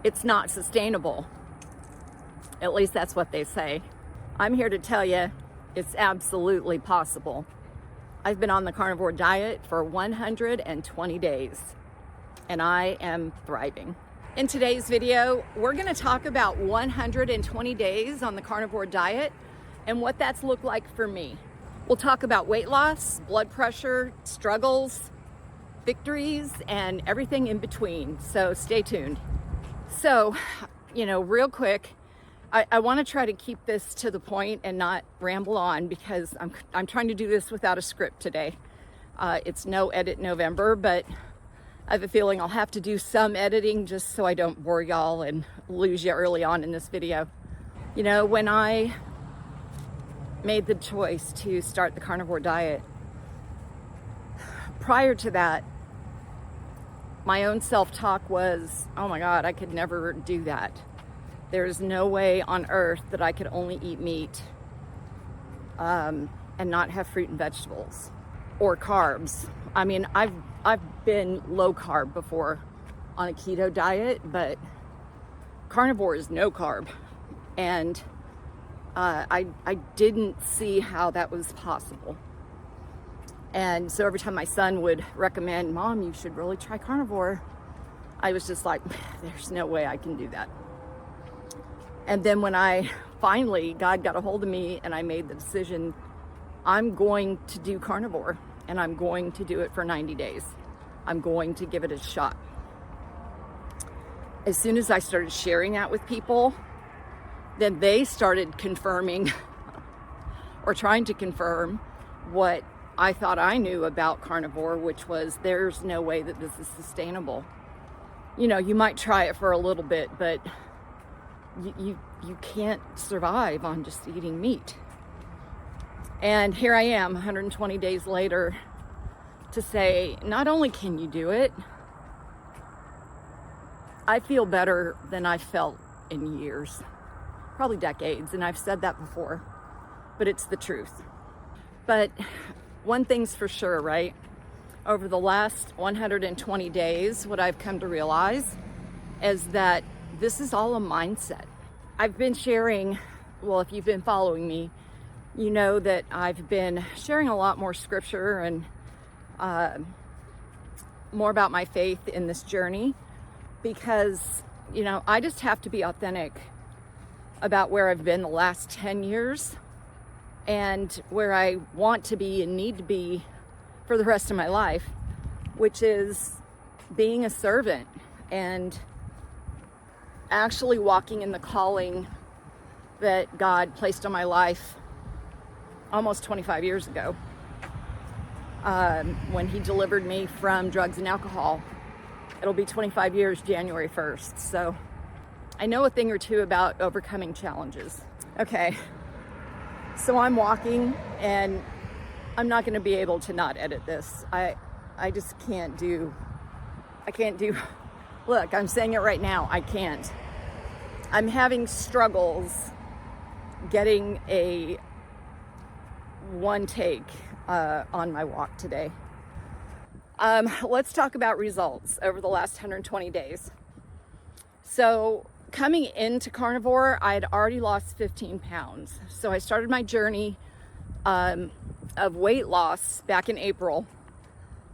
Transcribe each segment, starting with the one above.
it's not sustainable. At least that's what they say. I'm here to tell you it's absolutely possible. I've been on the carnivore diet for 120 days and I am thriving. In today's video, we're going to talk about 120 days on the carnivore diet and what that's looked like for me. We'll talk about weight loss, blood pressure, struggles, victories, and everything in between. So stay tuned. So, real quick, I want to try to keep this to the point and not ramble on because I'm trying to do this without a script today. It's no edit November, but I have a feeling I'll have to do some editing just so I don't bore y'all and lose you early on in this video. When I made the choice to start the carnivore diet, prior to that, my own self-talk was, oh my God, I could never do that. There's no way on earth that I could only eat meat and not have fruit and vegetables or carbs. I mean, I've been low carb before on a keto diet, but carnivore is no carb. And I didn't see how that was possible. And so every time my son would recommend, Mom, you should really try carnivore, I was just like, there's no way I can do that. And then when God got a hold of me and I made the decision, I'm going to do carnivore and I'm going to do it for 90 days. I'm going to give it a shot. As soon as I started sharing that with people, then they started confirming or trying to confirm what I thought I knew about carnivore, which was there's no way that this is sustainable. You might try it for a little bit, but you can't survive on just eating meat. And here I am 120 days later to say, not only can you do it, I feel better than I felt in years, probably decades, and I've said that before, but it's the truth. But one thing's for sure, right? Over the last 120 days, what I've come to realize is that this is all a mindset. I've been sharing, well, if you've been following me, you know that I've been sharing a lot more scripture and more about my faith in this journey because, I just have to be authentic about where I've been the last 10 years and where I want to be and need to be for the rest of my life, which is being a servant and actually walking in the calling that God placed on my life almost 25 years ago when He delivered me from drugs and alcohol. It'll be 25 years January 1st. So I know a thing or two about overcoming challenges. Okay, so I'm walking and I'm not going to be able to not edit this. I just can't do, look, I'm saying it right now, I can't. I'm having struggles getting a one take on my walk today. Let's talk about results over the last 120 days. So coming into carnivore, I had already lost 15 pounds. So I started my journey of weight loss back in April,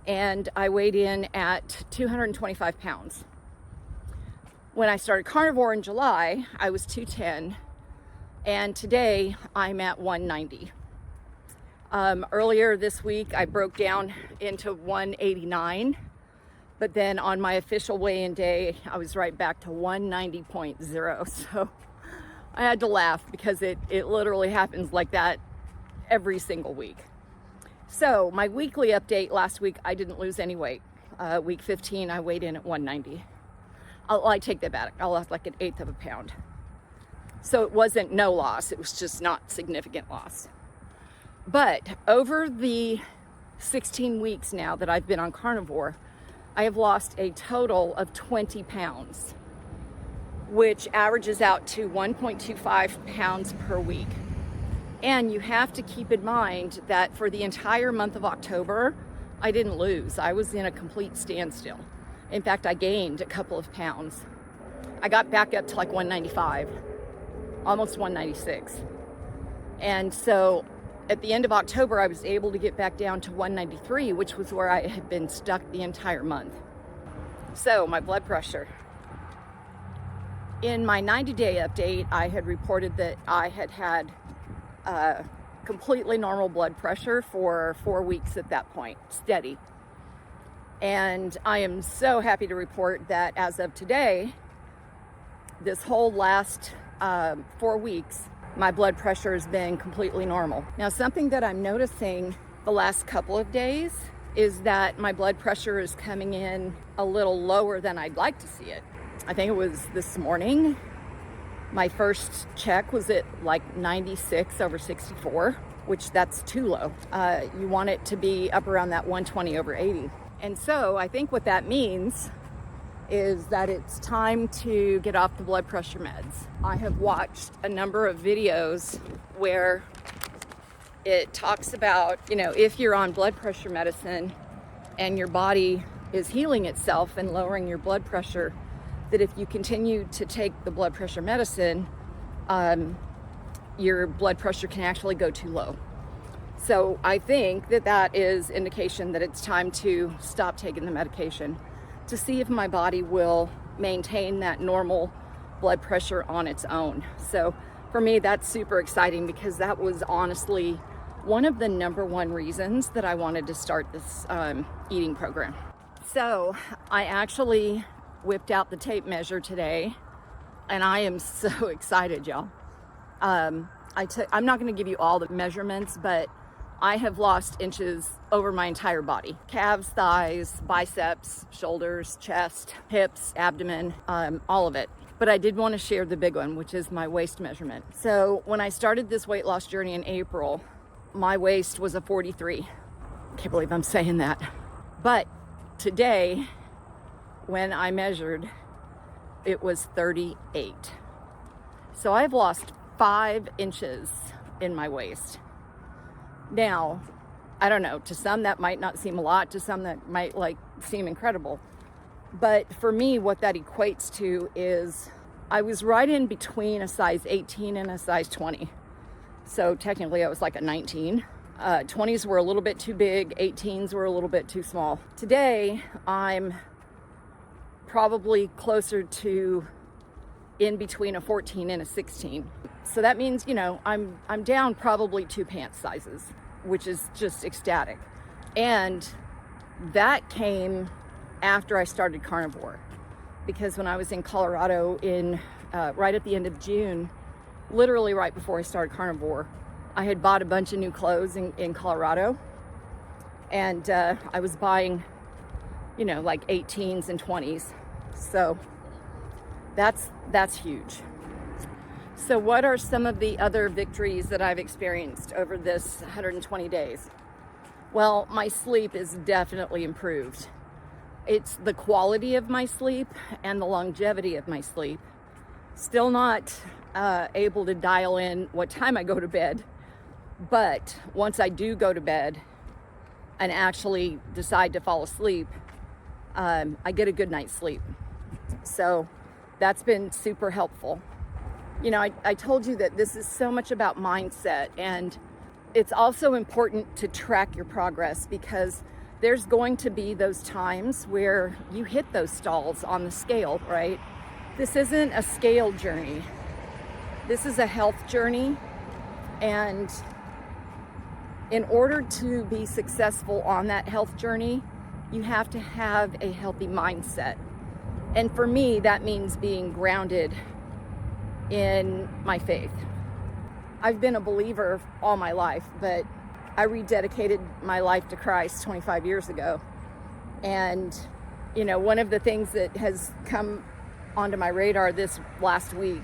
and I weighed in at 225 pounds. When I started carnivore in July, I was 210, and today I'm at 190. Earlier this week, I broke down into 189, but then on my official weigh-in day, I was right back to 190.0. So I had to laugh because it literally happens like that every single week. So my weekly update last week, I didn't lose any weight. Week 15, I weighed in at 190. I take that back. I lost like 1/8 of a pound. So it wasn't no loss. It was just not significant loss. But over the 16 weeks now that I've been on carnivore, I have lost a total of 20 pounds, which averages out to 1.25 pounds per week. And you have to keep in mind that for the entire month of October, I didn't lose. I was in a complete standstill. In fact, I gained a couple of pounds. I got back up to like 195, almost 196. And so at the end of October, I was able to get back down to 193, which was where I had been stuck the entire month. So my blood pressure. In my 90-day update, I had reported that I had had completely normal blood pressure for 4 weeks at that point, steady. And I am so happy to report that as of today, this whole last 4 weeks, my blood pressure has been completely normal. Now, something that I'm noticing the last couple of days is that my blood pressure is coming in a little lower than I'd like to see it. I think it was this morning. My first check was at like 96/64, which that's too low. You want it to be up around that 120/80. And so I think what that means is that it's time to get off the blood pressure meds. I have watched a number of videos where it talks about, if you're on blood pressure medicine and your body is healing itself and lowering your blood pressure, that if you continue to take the blood pressure medicine, your blood pressure can actually go too low. So I think that is indication that it's time to stop taking the medication, to see if my body will maintain that normal blood pressure on its own. So for me, that's super exciting, because that was honestly one of the number one reasons that I wanted to start this eating program. So I actually whipped out the tape measure today, and I am so excited, y'all. I'm not going to give you all the measurements, but I have lost inches over my entire body. Calves, thighs, biceps, shoulders, chest, hips, abdomen, all of it. But I did want to share the big one, which is my waist measurement. So when I started this weight loss journey in April, my waist was a 43. Can't believe I'm saying that. But today, when I measured, it was 38. So I've lost 5 inches in my waist. Now, I don't know, to some that might not seem a lot, to some that might seem incredible. But for me, what that equates to is I was right in between a size 18 and a size 20. So technically I was like a 19. 20s were a little bit too big, 18s were a little bit too small. Today, I'm probably closer to in between a 14 and a 16. So that means, I'm down probably 2 pant sizes, which is just ecstatic. And that came after I started carnivore, because when I was in Colorado right at the end of June, literally right before I started carnivore, I had bought a bunch of new clothes in Colorado, and I was buying, like 18s and 20s. So that's huge. So what are some of the other victories that I've experienced over this 120 days? Well, my sleep is definitely improved. It's the quality of my sleep and the longevity of my sleep. Still not able to dial in what time I go to bed, but once I do go to bed and actually decide to fall asleep, I get a good night's sleep. So that's been super helpful. I told you that this is so much about mindset, and it's also important to track your progress, because there's going to be those times where you hit those stalls on the scale, right? This isn't a scale journey. This is a health journey. And in order to be successful on that health journey, you have to have a healthy mindset. And for me, that means being grounded in my faith. I've been a believer all my life, but I rededicated my life to Christ 25 years ago. And, one of the things that has come onto my radar this last week,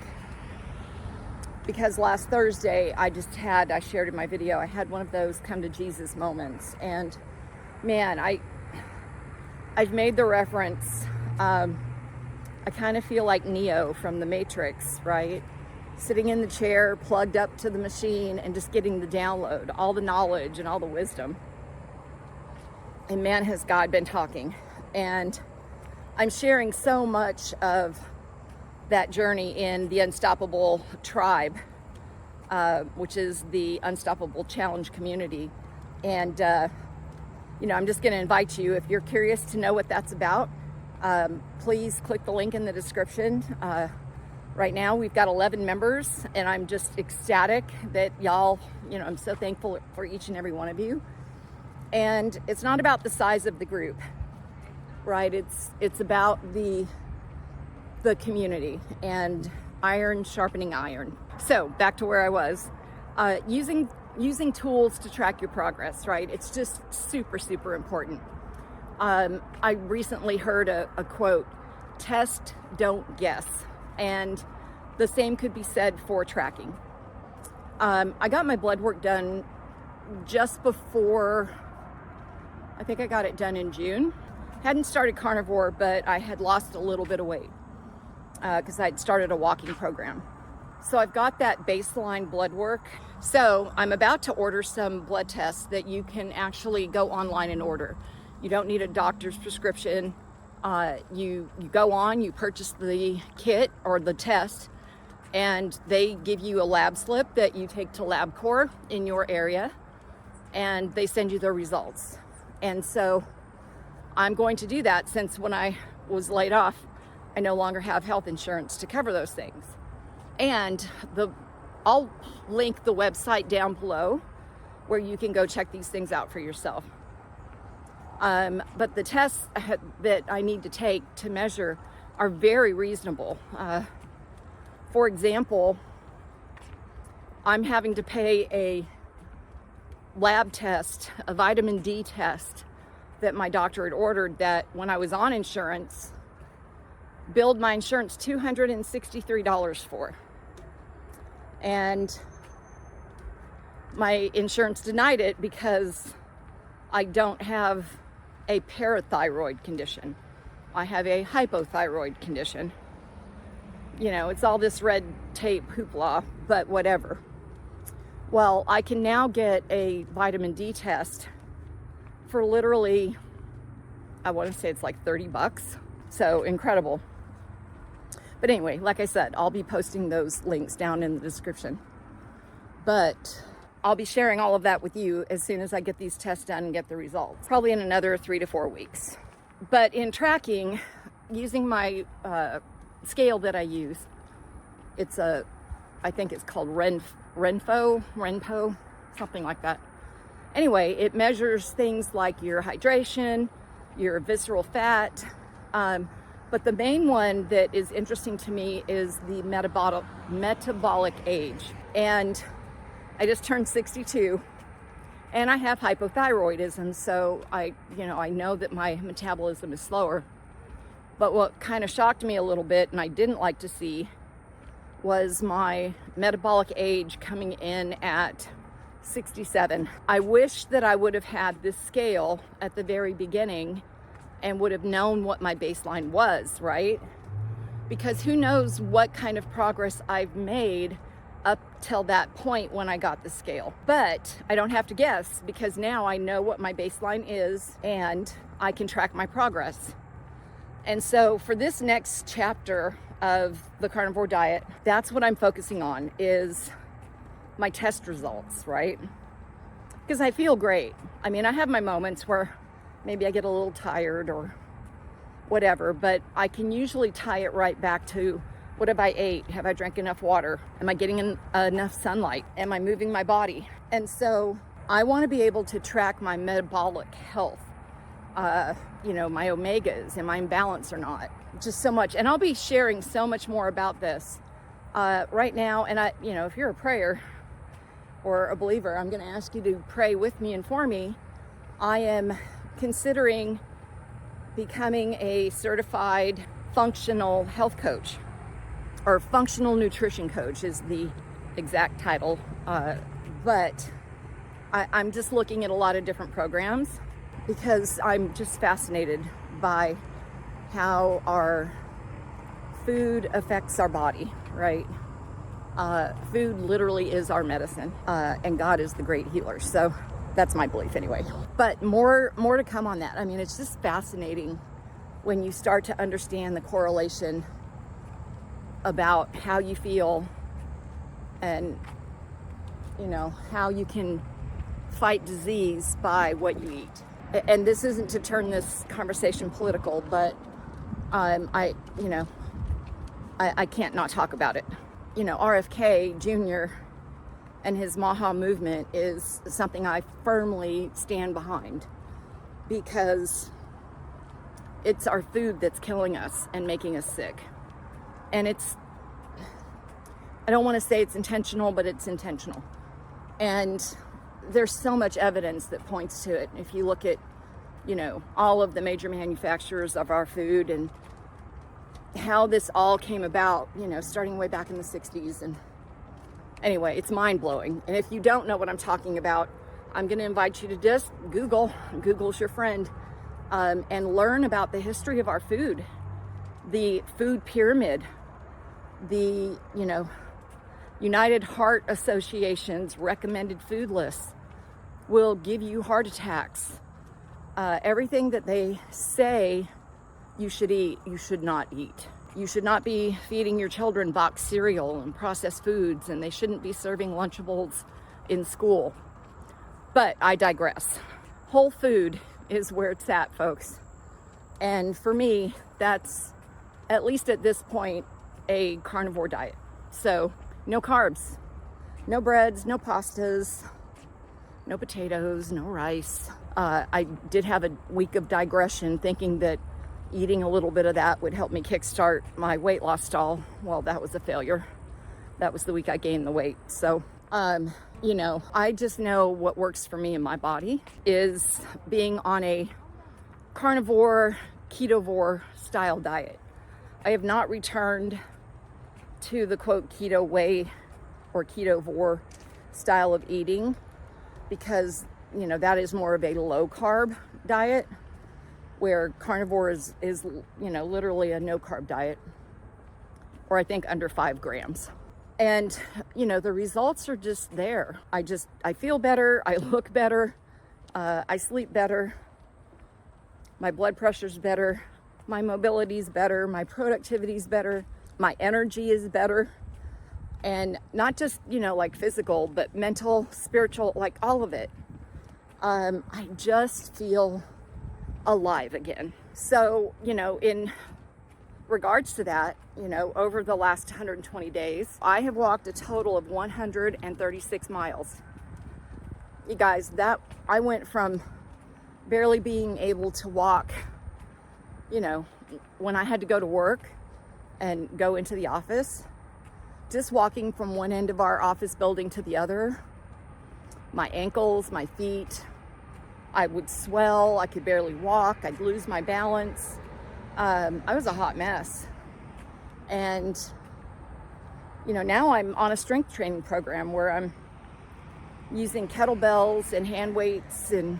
because last Thursday I shared in my video, I had one of those come to Jesus moments. And man, I've made the reference, I kind of feel like Neo from the Matrix, right? Sitting in the chair, plugged up to the machine, and just getting the download, all the knowledge and all the wisdom. And man, has God been talking. And I'm sharing so much of that journey in the Unstoppable Tribe, which is the Unstoppable Challenge community. And, I'm just going to invite you, if you're curious to know what that's about, please click the link in the description. Right now we've got 11 members, and I'm just ecstatic that y'all, I'm so thankful for each and every one of you. And it's not about the size of the group, right? It's about the community and iron sharpening iron. So back to where I was, using tools to track your progress, right? It's just super, super important. I recently heard a quote, test, don't guess. And the same could be said for tracking. I got my blood work done just before, I think I got it done in June. Hadn't started carnivore, but I had lost a little bit of weight because I'd started a walking program. So I've got that baseline blood work. So I'm about to order some blood tests that you can actually go online and order. You don't need a doctor's prescription. You go on, you purchase the kit or the test, and they give you a lab slip that you take to LabCorp in your area, and they send you the results. And so I'm going to do that, since when I was laid off, I no longer have health insurance to cover those things. And I'll link the website down below where you can go check these things out for yourself. But the tests that I need to take to measure are very reasonable. For example, I'm having to pay a lab test, a vitamin D test that my doctor had ordered, that when I was on insurance, billed my insurance $263 for. And my insurance denied it because I don't have a parathyroid condition. I have a hypothyroid condition. It's all this red tape hoopla, but whatever. Well, I can now get a vitamin D test for literally, I want to say it's like $30. So incredible. But anyway, like I said, I'll be posting those links down in the description. But I'll be sharing all of that with you as soon as I get these tests done and get the results, probably in another 3 to 4 weeks. But in tracking, using my scale that I use, I think it's called Renpo, something like that. Anyway, it measures things like your hydration, your visceral fat, but the main one that is interesting to me is the metabolic age. And I just turned 62, and I have hypothyroidism, so I know that my metabolism is slower. But what kind of shocked me a little bit, and I didn't like to see, was my metabolic age coming in at 67. I wish that I would have had this scale at the very beginning and would have known what my baseline was, right? Because who knows what kind of progress I've made up till that point when I got the scale. But I don't have to guess, because now I know what my baseline is and I can track my progress. And so for this next chapter of the carnivore diet, that's what I'm focusing on, is my test results, right? Because I feel great. I mean, I have my moments where maybe I get a little tired or whatever, but I can usually tie it right back to, what have I ate? Have I drank enough water? Am I getting enough sunlight? Am I moving my body? And so I want to be able to track my metabolic health, my omegas, am I in balance or not? Just so much. And I'll be sharing so much more about this right now. And if you're a prayer or a believer, I'm going to ask you to pray with me and for me. I am considering becoming a certified functional health coach, or functional nutrition coach is the exact title. But I'm just looking at a lot of different programs, because I'm just fascinated by how our food affects our body, right? Food literally is our medicine, and God is the great healer. So that's my belief anyway. But more to come on that. I mean, it's just fascinating when you start to understand the correlation about how you feel and, you know, how you can fight disease by what you eat. And this isn't to turn this conversation political, but I can't not talk about it. You know, RFK Jr. and his Maha movement is something I firmly stand behind, because it's our food that's killing us and making us sick. And I don't want to say it's intentional, but it's intentional. And there's so much evidence that points to it. If you look at, you know, all of the major manufacturers of our food and how this all came about, you know, starting way back in the 60s. And anyway, it's mind-blowing. And if you don't know what I'm talking about, I'm going to invite you to just Google's your friend, and learn about the history of our food, the food pyramid, the, you know, United Heart Association's recommended food lists will give you heart attacks. Everything that they say you should eat, you should not eat. You should not be feeding your children boxed cereal and processed foods, and they shouldn't be serving Lunchables in school. But I digress. Whole food is where it's at, folks. And for me, that's, at least at this point, a carnivore diet. So no carbs, no breads, no pastas, no potatoes, no rice. I did have a week of digression, thinking that eating a little bit of that would help me kickstart my weight loss stall. Well, that was a failure. That was the week I gained the weight. So, you know, I just know what works for me and my body is being on a carnivore, ketovore style diet. I have not returned to the quote keto way or ketovore style of eating, because, you know, that is more of a low carb diet, where carnivore is, you know, literally a no carb diet, or I think under 5 grams. And, you know, the results are just there. I feel better. I look better. I sleep better. My blood pressure's better. My mobility's better. My productivity's better. My energy is better. And not just, you know, like physical, but mental, spiritual, like all of it. I just feel alive again. So, you know, in regards to that, you know, over the last 120 days, I have walked a total of 136 miles. You guys, that I went from barely being able to walk, you know, when I had to go to work and go into the office, just walking from one end of our office building to the other, my ankles, my feet, I would swell, I could barely walk, I'd lose my balance. I was a hot mess. And, you know, now I'm on a strength training program where I'm using kettlebells and hand weights and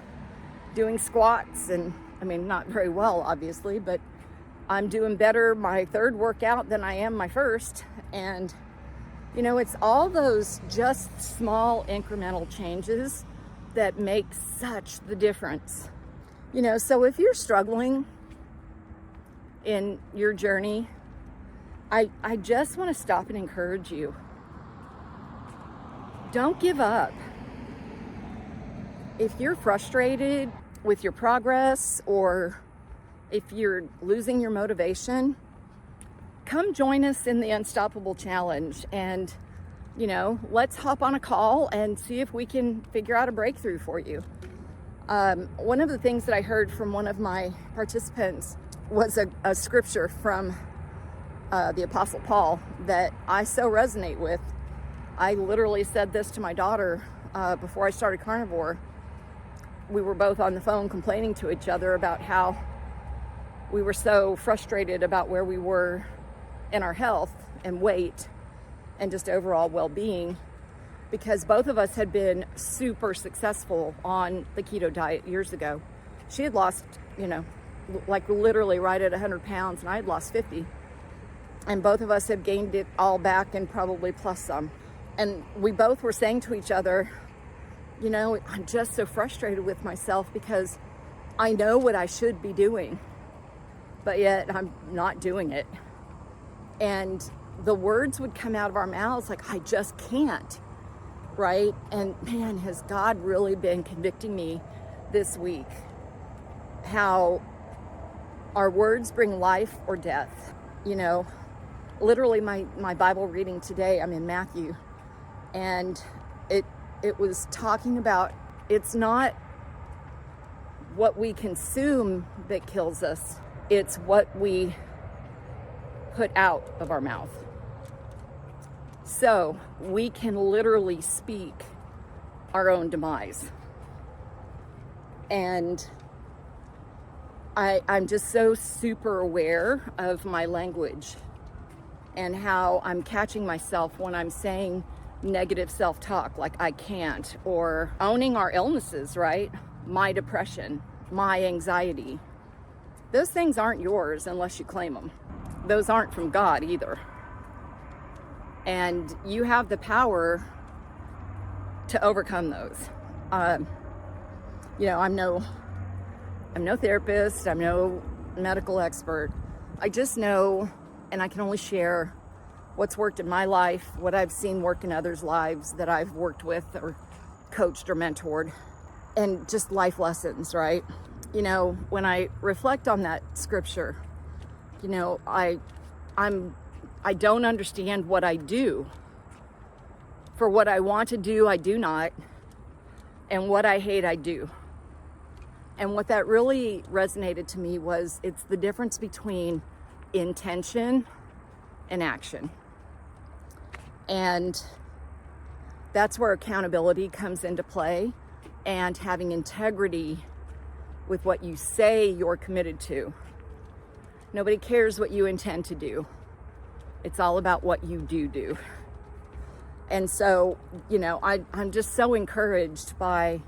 doing squats, and I mean, not very well, obviously, but I'm doing better my third workout than I am my first. And, you know, it's all those just small incremental changes that make such the difference. You know, so if you're struggling in your journey, I just want to stop and encourage you. Don't give up. If you're frustrated with your progress, or if you're losing your motivation, come join us in the Unstoppable Challenge, and, you know, let's hop on a call and see if we can figure out a breakthrough for you. One of the things that I heard from one of my participants was a scripture from the Apostle Paul that I so resonate with. I literally said this to my daughter before I started carnivore. We were both on the phone complaining to each other about how we were so frustrated about where we were in our health and weight and just overall well-being, because both of us had been super successful on the keto diet years ago. She had lost, you know, like literally right at 100 pounds, and I had lost 50. And both of us had gained it all back and probably plus some. And we both were saying to each other, you know, I'm just so frustrated with myself because I know what I should be doing, but yet I'm not doing it. And, the words would come out of our mouths like, I just can't, right? And man, has God really been convicting me this week how our words bring life or death. You know, literally my Bible reading today, I'm in Matthew, and it was talking about, it's not what we consume that kills us, it's what we put out of our mouth. So we can literally speak our own demise. And I'm just so super aware of my language and how I'm catching myself when I'm saying negative self-talk, like I can't, or owning our illnesses, right? My depression, my anxiety. Those things aren't yours unless you claim them. Those aren't from God either. And you have the power to overcome those. You know, I'm no therapist, I'm no medical expert. I just know, and I can only share what's worked in my life, what I've seen work in others' lives that I've worked with or coached or mentored, and just life lessons, right? You know, when I reflect on that scripture, you know, I don't understand what I do. For what I want to do, I do not. And what I hate, I do. And what that really resonated to me was it's the difference between intention and action. And that's where accountability comes into play, and having integrity with what you say you're committed to. Nobody cares what you intend to do. It's all about what you do. And so, you know, I'm just so encouraged by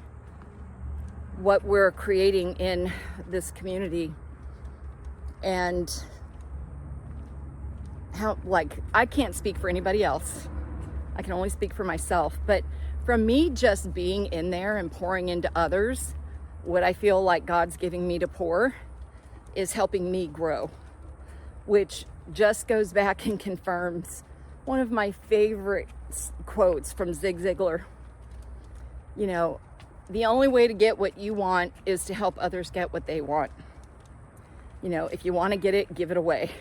what we're creating in this community, and how, like, I can't speak for anybody else. I can only speak for myself. But from me just being in there and pouring into others, what I feel like God's giving me to pour is helping me grow, which just goes back and confirms one of my favorite quotes from Zig Ziglar. You know, the only way to get what you want is to help others get what they want. You know, if you want to get it, give it away.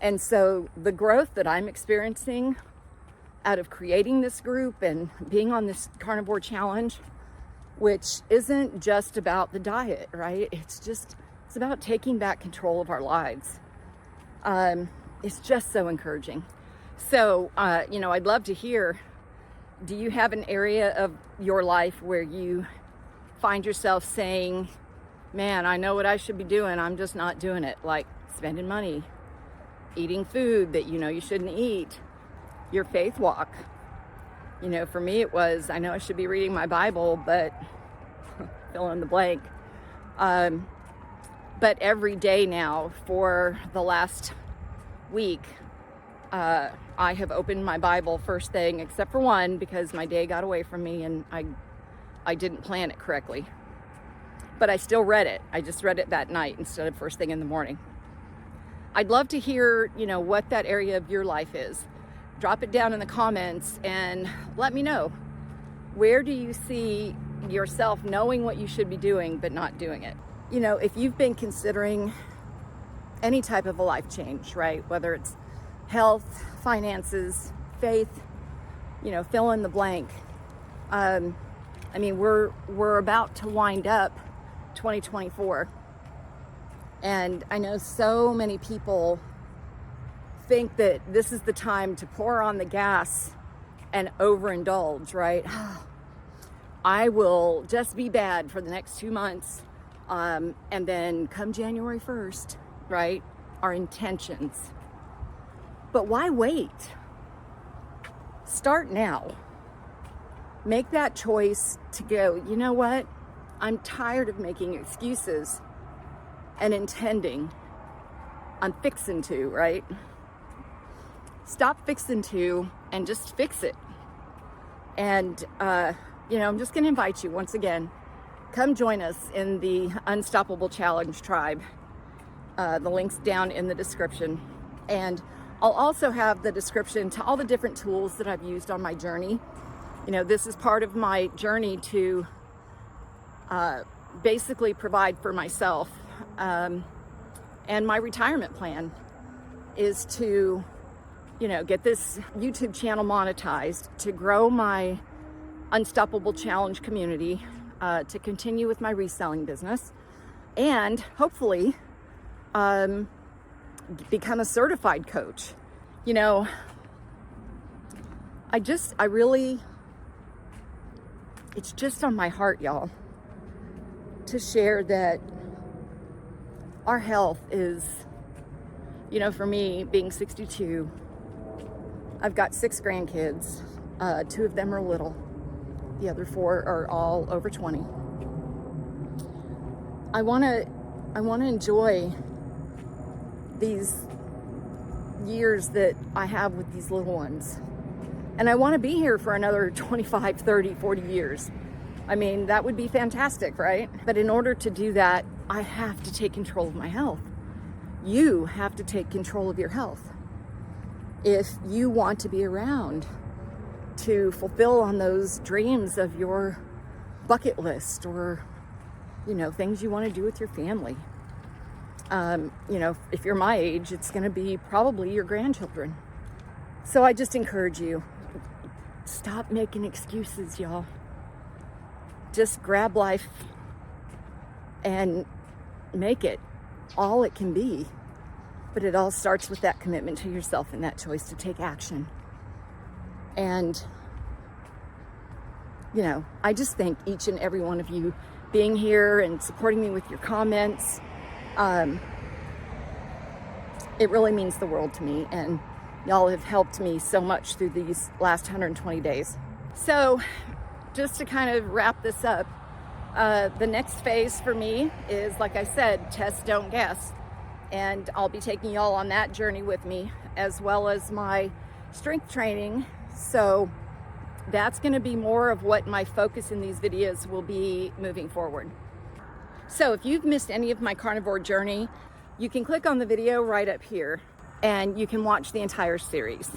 And so the growth that I'm experiencing out of creating this group and being on this carnivore challenge, which isn't just about the diet, right? It's about taking back control of our lives. It's just so encouraging. So, you know, I'd love to hear, do you have an area of your life where you find yourself saying, man, I know what I should be doing, I'm just not doing it, like spending money, eating food that you know you shouldn't eat, your faith walk. You know, for me it was, I know I should be reading my Bible, but fill in the blank. But every day now for the last week, I have opened my Bible first thing, except for one, because my day got away from me and I didn't plan it correctly. But I still read it. I just read it that night instead of first thing in the morning. I'd love to hear, you know, what that area of your life is. Drop it down in the comments and let me know. Where do you see yourself knowing what you should be doing but not doing it? You know, if you've been considering any type of a life change, right? Whether it's health, finances, faith, you know, fill in the blank. I mean, we're about to wind up 2024. And I know so many people think that this is the time to pour on the gas and overindulge, right? I will just be bad for the next 2 months. And then come January 1st, right? Our intentions. But why wait? Start now. Make that choice to go, you know what? I'm tired of making excuses and intending. I'm fixing to, right? Stop fixing to and just fix it. And, you know, I'm just going to invite you once again, come join us in the Unstoppable Challenge tribe. The link's down in the description. And I'll also have the description to all the different tools that I've used on my journey. You know, this is part of my journey to basically provide for myself. And my retirement plan is to, you know, get this YouTube channel monetized, to grow my Unstoppable Challenge community, to continue with my reselling business, and hopefully become a certified coach. You know, I really, it's just on my heart, y'all, to share that our health is, you know, for me, being 62, I've got 6 grandkids. 2 of them are little. The other 4 are all over 20. I want to enjoy these years that I have with these little ones. And I want to be here for another 25, 30, 40 years. I mean, that would be fantastic, right? But in order to do that, I have to take control of my health. You have to take control of your health if you want to be around to fulfill on those dreams of your bucket list, or, you know, things you want to do with your family. You know, if you're my age, it's going to be probably your grandchildren. So I just encourage you, stop making excuses, y'all. Just grab life and make it all it can be. But it all starts with that commitment to yourself and that choice to take action. And, you know, I just thank each and every one of you being here and supporting me with your comments. It really means the world to me, and y'all have helped me so much through these last 120 days. So just to kind of wrap this up, the next phase for me is, like I said, test, don't guess. And I'll be taking y'all on that journey with me, as well as my strength training. So that's going to be more of what my focus in these videos will be moving forward. So if you've missed any of my carnivore journey, you can click on the video right up here and you can watch the entire series.